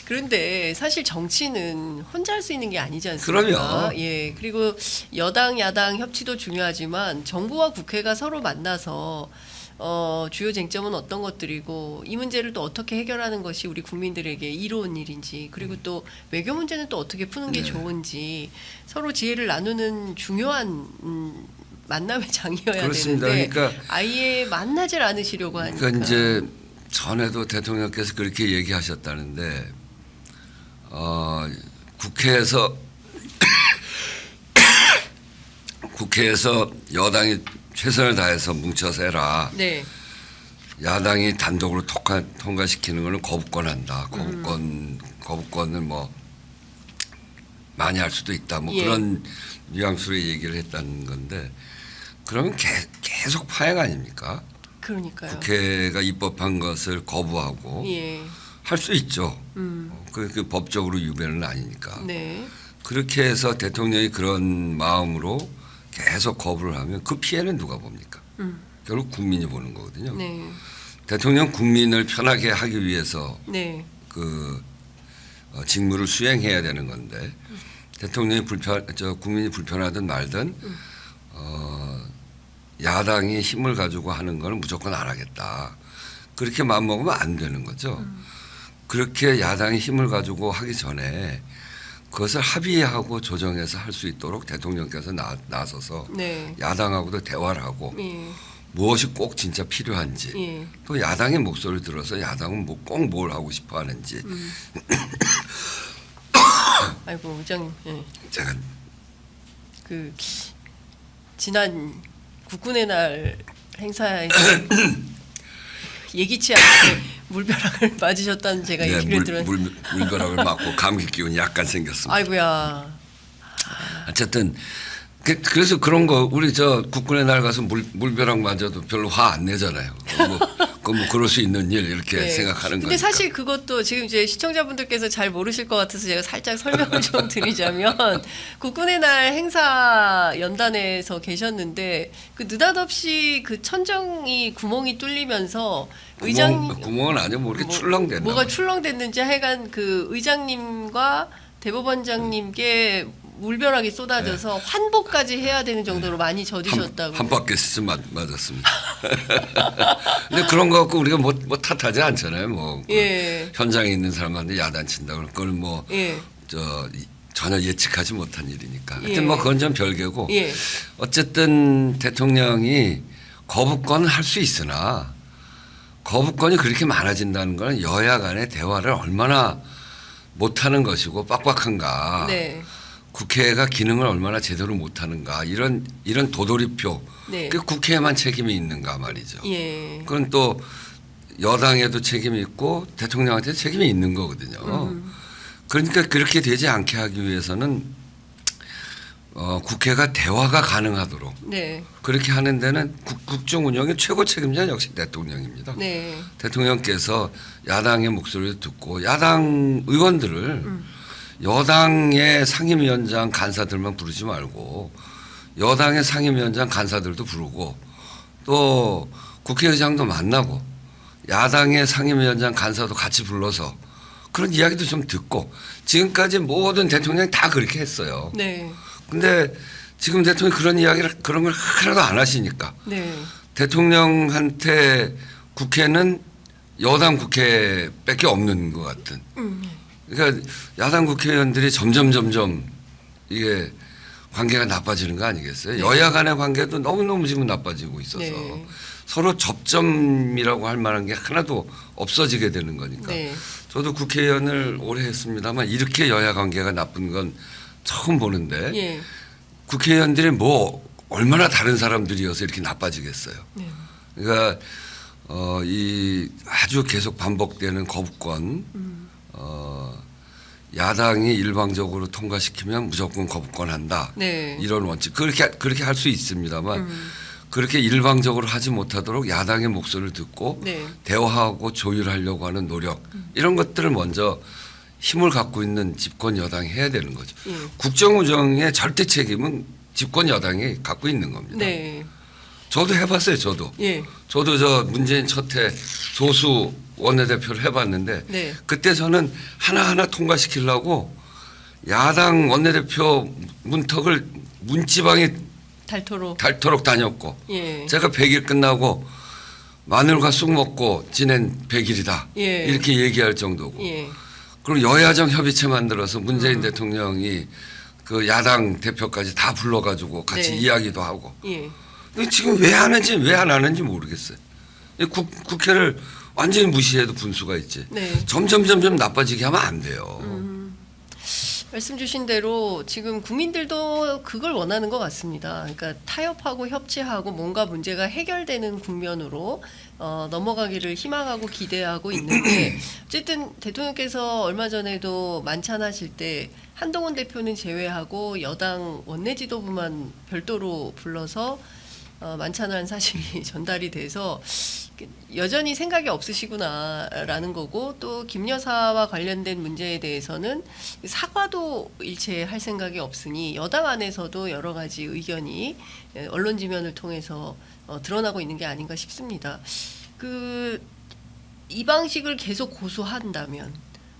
그런데 사실 정치는 혼자 할 수 있는 게 아니지 않습니까? 그럼요. 예. 그리고 여당, 야당 협치도 중요하지만 정부와 국회가 서로 만나서 주요 쟁점은 어떤 것들이고 이 문제를 또 어떻게 해결하는 것이 우리 국민들에게 이로운 일인지 그리고 또 외교 문제는 또 어떻게 푸는 게 네. 좋은지 서로 지혜를 나누는 중요한 만남의 장이어야 그렇습니다. 되는데 그러니까 아예 만나질 않으시려고 하니까. 그러니까 이제 전에도 대통령께서 그렇게 얘기하셨다는데 국회에서 여당이 최선을 다해서 뭉쳐서 해라. 네. 야당이 단독으로 통과시키는 거는 거부권한다. 거부권은 뭐 많이 할 수도 있다. 뭐 예. 그런 뉘앙스로 얘기를 했다는 건데 그러면 계속 파행 아닙니까? 그러니까요. 국회가 입법한 것을 거부하고 예. 할 수 있죠. 그 법적으로 유배는 아니니까. 네. 그렇게 해서 대통령이 그런 마음으로 계속 거부를 하면 그 피해는 누가 봅니까? 결국 국민이 보는 거거든요. 네. 대통령 국민을 편하게 하기 위해서 네. 그 직무를 수행해야 되는 건데 대통령이 국민이 불편하든 말든 야당이 힘을 가지고 하는 거는 무조건 안 하겠다. 그렇게 마음먹으면 안 되는 거죠. 그렇게 야당이 힘을 가지고 하기 전에 그것을 합의하고 조정해서 할 수 있도록 대통령께서 나서서 네. 야당하고도 대화를 하고 예. 무엇이 꼭 진짜 필요한지 예. 또 야당의 목소리를 들어서 야당은 꼭 뭘 하고 싶어 하는지 아이고 의장님. 예. 제가 그 지난 국군의 날 행사에서 예기치 않게 물벼락을 맞으셨다는 제가 네, 얘기를 들었는데. 물벼락을 맞고 감기 기운이 약간 생겼습니다. 아이고야. 어쨌든 그래서 그런 거 우리 저 국군의 날 가서 물벼락 맞아도 별로 화 안 내잖아요. 뭐 그럴 수 있는 일 이렇게 네. 생각하는 거니까. 근데 사실 그것도 지금 이제 시청자분들께서 잘 모르실 것 같아서 제가 살짝 설명을 좀 드리자면 국군의 날 행사 연단에서 계셨는데 그 느닷없이 그 천정이 구멍이 뚫리면서 구멍은 아니고 뭐 이렇게 출렁댔나 뭐가 봐요. 출렁댔는지 하여간 그 의장님과 대법원장님께 물벼락이 쏟아져서 환복까지 해야 되는 정도로 많이 젖으셨다고. 한 바퀴씩 맞았습니다. 근데 그런 거 갖고 우리가 뭐 탓하지 않잖아요. 뭐 예. 현장에 있는 사람한테 야단친다 그걸 뭐 예. 전혀 예측하지 못한 일이니까. 하여튼 예. 뭐 그건 좀 별개고. 예. 어쨌든 대통령이 거부권 할 수 있으나 거부권이 그렇게 많아진다는 건 여야 간의 대화를 얼마나 못하는 것이고 빡빡한가. 네. 국회가 기능을 얼마나 제대로 못하는가 이런 도돌이표. 네. 그 국회에만 책임이 있는가 말이죠. 예. 그건 또 여당에도 책임이 있고 대통령한테 책임이 있는 거거든요. 그러니까 그렇게 되지 않게 하기 위해서는 국회가 대화가 가능하도록 네. 그렇게 하는 데는 국정 운영의 최고 책임자 역시 대통령입니다. 네. 대통령께서 야당의 목소리를 듣고 야당 의원들을 여당의 상임위원장 간사들만 부르지 말고 여당의 상임위원장 간사들도 부르고 또 국회의장도 만나고 야당의 상임위원장 간사도 같이 불러서 그런 이야기도 좀 듣고 지금까지 모든 대통령이 다 그렇게 했어요. 네. 근데 지금 대통령이 그런 걸 하나도 안 하시니까 네. 대통령한테 국회는 여당 국회밖에 없는 것 같은. 그러니까 야당 국회의원들이 점점 이게 관계가 나빠지는 거 아니겠어요? 네. 여야 간의 관계도 너무너무 지금 나빠지고 있어서 네. 서로 접점이라고 할 만한 게 하나도 없어지게 되는 거니까. 네. 저도 국회의원을 오래 했습니다만 이렇게 여야 관계가 나쁜 건 처음 보는데 예. 국회의원들이 뭐 얼마나 다른 사람들이어서 이렇게 나빠지겠어요. 네. 그러니까 이 아주 계속 반복되는 거부권, 야당이 일방적으로 통과시키면 무조건 거부권한다. 네. 이런 원칙 그렇게 할 수 있습니다만 그렇게 일방적으로 하지 못하도록 야당의 목소리를 듣고 네. 대화하고 조율하려고 하는 노력 이런 것들을 먼저 힘을 갖고 있는 집권 여당이 해야 되는 거죠. 예. 국정운영의 절대 책임은 집권 여당이 갖고 있는 겁니다. 네. 저도 해봤어요. 저도 예. 저 문재인 첫해 소수 원내대표를 해봤는데 네. 그때 저는 하나하나 통과시키려고 야당 원내대표 문턱을 문지방에 닳도록 다녔고 예. 제가 100일 끝나고 마늘과 쑥 먹고 지낸 100일이다. 예. 이렇게 얘기할 정도고. 예. 그리고 여야정 협의체 만들어서 문재인 대통령이 그 야당 대표까지 다 불러가지고 같이 네. 이야기도 하고. 예. 근데 지금 왜 안 하는지 모르겠어요. 국회를 완전히 무시해도 분수가 있지. 네. 점점 나빠지게 하면 안 돼요. 말씀 주신 대로 지금 국민들도 그걸 원하는 것 같습니다. 그러니까 타협하고 협치하고 뭔가 문제가 해결되는 국면으로 넘어가기를 희망하고 기대하고 있는데 어쨌든 대통령께서 얼마 전에도 만찬하실 때 한동훈 대표는 제외하고 여당 원내 지도부만 별도로 불러서 만찬한 사실이 전달이 돼서 여전히 생각이 없으시구나라는 거고 또 김 여사와 관련된 문제에 대해서는 사과도 일체 할 생각이 없으니 여당 안에서도 여러 가지 의견이 언론 지면을 통해서 드러나고 있는 게 아닌가 싶습니다. 이 방식을 계속 고수한다면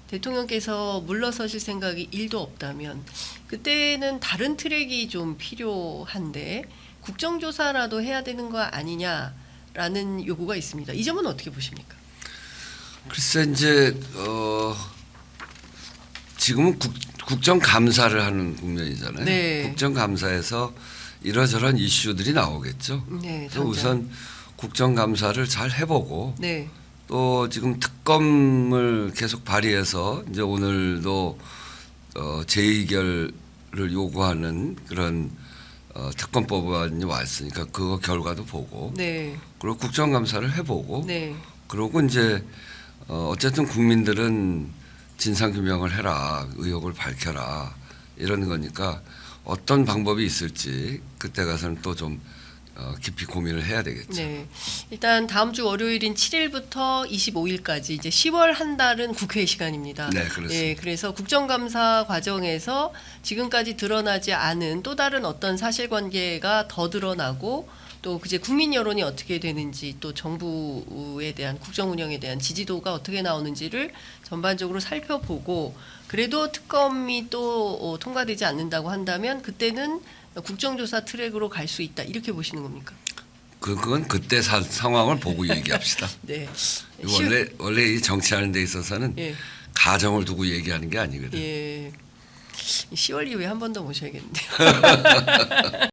대통령께서 물러서실 생각이 1도 없다면 그때는 다른 트랙이 좀 필요한데 국정조사라도 해야 되는 거 아니냐라는 요구가 있습니다. 이 점은 어떻게 보십니까? 글쎄 이제 지금은 국정감사를 하는 국면이잖아요. 네. 국정감사에서 이러저런 이슈들이 나오겠죠. 네, 그래서 우선 국정감사를 잘 해보고 네. 또 지금 특검을 계속 발의해서 이제 오늘도 재의결을 요구하는 그런 특검법안이 왔으니까 그거 결과도 보고 네. 그리고 국정감사를 해보고 네. 그러고 이제 어쨌든 국민들은 진상규명을 해라 의혹을 밝혀라 이런 거니까 어떤 방법이 있을지 그때 가서는 또 좀 깊이 고민을 해야 되겠죠. 네. 일단 다음 주 월요일인 7일부터 25일까지 이제 10월 한 달은 국회 시간입니다. 네, 그렇습니다. 예, 그래서 국정감사 과정에서 지금까지 드러나지 않은 또 다른 어떤 사실관계가 더 드러나고 또 이제 국민 여론이 어떻게 되는지 또 정부에 대한 국정 운영에 대한 지지도가 어떻게 나오는지를 전반적으로 살펴보고 그래도 특검이 또 통과되지 않는다고 한다면 그때는 국정조사 트랙으로 갈 수 있다 이렇게 보시는 겁니까? 그건 그때 상황을 보고 얘기합시다. 네. 원래 이 정치하는 데 있어서는 예. 가정을 두고 얘기하는 게 아니거든. 예. 10월 이후에 한 번 더 모셔야겠는데요.